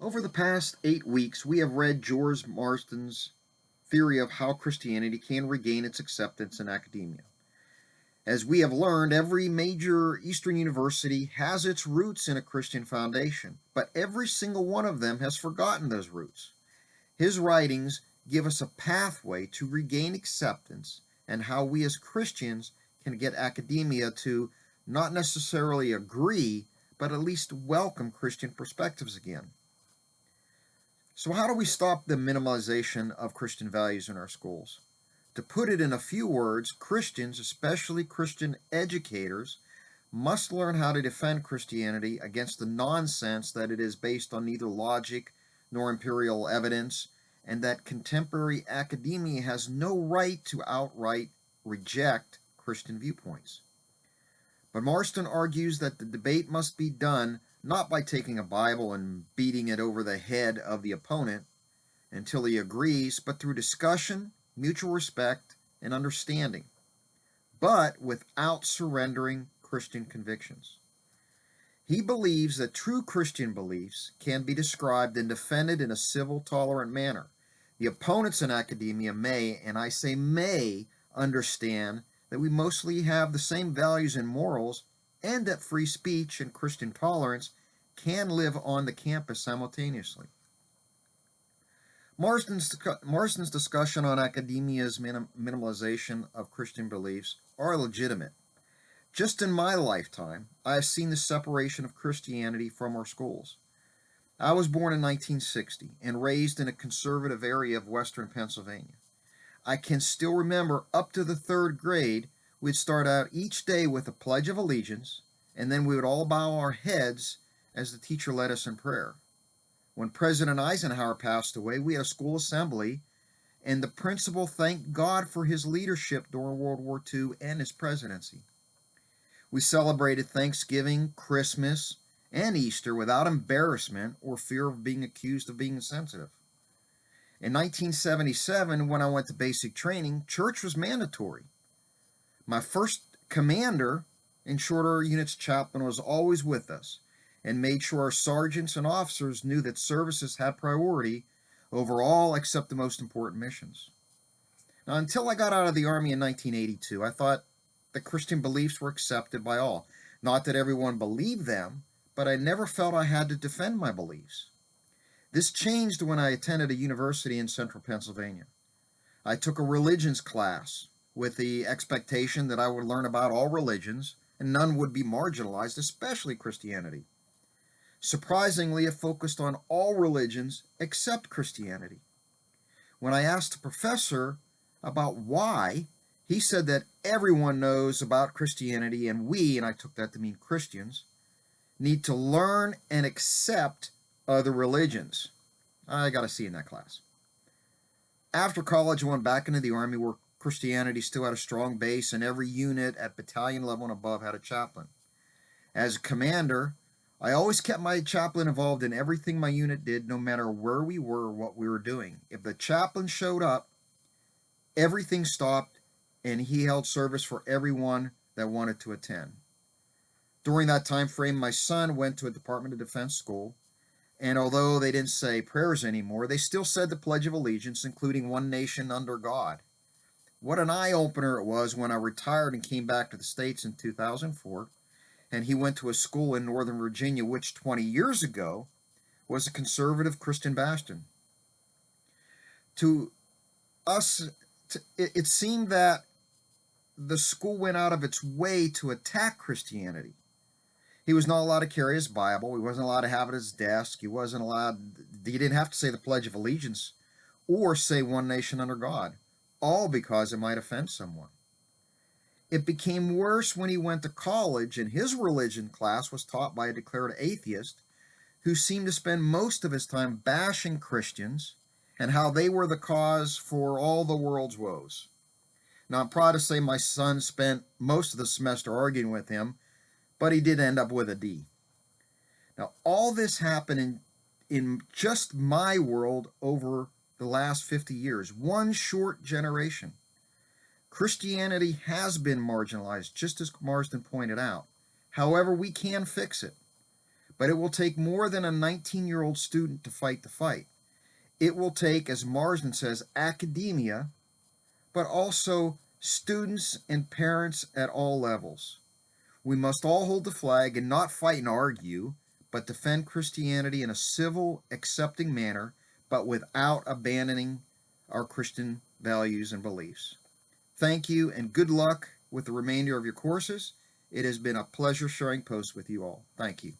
Over the past 8 weeks, we have read George Marsden's theory of how Christianity can regain its acceptance in academia. As we have learned, every major Eastern university has its roots in a Christian foundation, but every single one of them has forgotten those roots. His writings give us a pathway to regain acceptance and how we as Christians can get academia to not necessarily agree, but at least welcome Christian perspectives again. So, how do we stop the minimalization of Christian values in our schools? To put it in a few words, Christians, especially Christian educators, must learn how to defend Christianity against the nonsense that it is based on neither logic nor empirical evidence, and that contemporary academia has no right to outright reject Christian viewpoints. But Marsden argues that the debate must be done not by taking a Bible and beating it over the head of the opponent until he agrees, but through discussion, mutual respect, and understanding, but without surrendering Christian convictions. He believes that true Christian beliefs can be described and defended in a civil, tolerant manner. The opponents in academia may, and I say may, understand that we mostly have the same values and morals, and that free speech and Christian tolerance can live on the campus simultaneously. Marsden's discussion on academia's minimalization of Christian beliefs are legitimate. Just in my lifetime, I have seen the separation of Christianity from our schools. I was born in 1960 and raised in a conservative area of western Pennsylvania. I can still remember up to the third grade, we'd start out each day with a Pledge of Allegiance, and then we would all bow our heads as the teacher led us in prayer. When President Eisenhower passed away, we had a school assembly, and the principal thanked God for his leadership during World War II and his presidency. We celebrated Thanksgiving, Christmas, and Easter without embarrassment or fear of being accused of being insensitive. In 1977, when I went to basic training, church was mandatory. My first commander and short order units chaplain was always with us and made sure our sergeants and officers knew that services had priority over all except the most important missions. Now, until I got out of the Army in 1982, I thought that Christian beliefs were accepted by all. Not that everyone believed them, but I never felt I had to defend my beliefs. This changed when I attended a university in central Pennsylvania. I took a religions class with the expectation that I would learn about all religions and none would be marginalized, especially Christianity. Surprisingly, it focused on all religions except Christianity. When I asked the professor about why, he said that everyone knows about Christianity and we, and I took that to mean Christians, need to learn and accept other religions. I got a C in that class. After college, I went back into the Army where Christianity still had a strong base and every unit at battalion level and above had a chaplain. As a commander, I always kept my chaplain involved in everything my unit did, no matter where we were or what we were doing. If the chaplain showed up, everything stopped and he held service for everyone that wanted to attend. During that time frame, my son went to a Department of Defense school, and although they didn't say prayers anymore, they still said the Pledge of Allegiance, including one nation under God. What an eye-opener it was when I retired and came back to the States in 2004, and he went to a school in Northern Virginia, which 20 years ago was a conservative Christian bastion. To us, it seemed that the school went out of its way to attack Christianity. He was not allowed to carry his Bible. He wasn't allowed to have it at his desk. He didn't have to say the Pledge of Allegiance or say one nation under God, all because it might offend someone. It became worse when he went to college and his religion class was taught by a declared atheist who seemed to spend most of his time bashing Christians and how they were the cause for all the world's woes. Now, I'm proud to say my son spent most of the semester arguing with him, but he did end up with a D. Now, all this happened in just my world over the last 50 years, one short generation. Christianity has been marginalized, just as Marsden pointed out. However, we can fix it. But it will take more than a 19-year-old student to fight the fight. It will take, as Marsden says, academia, but also students and parents at all levels. We must all hold the flag and not fight and argue, but defend Christianity in a civil, accepting manner, but without abandoning our Christian values and beliefs. Thank you and good luck with the remainder of your courses. It has been a pleasure sharing posts with you all. Thank you.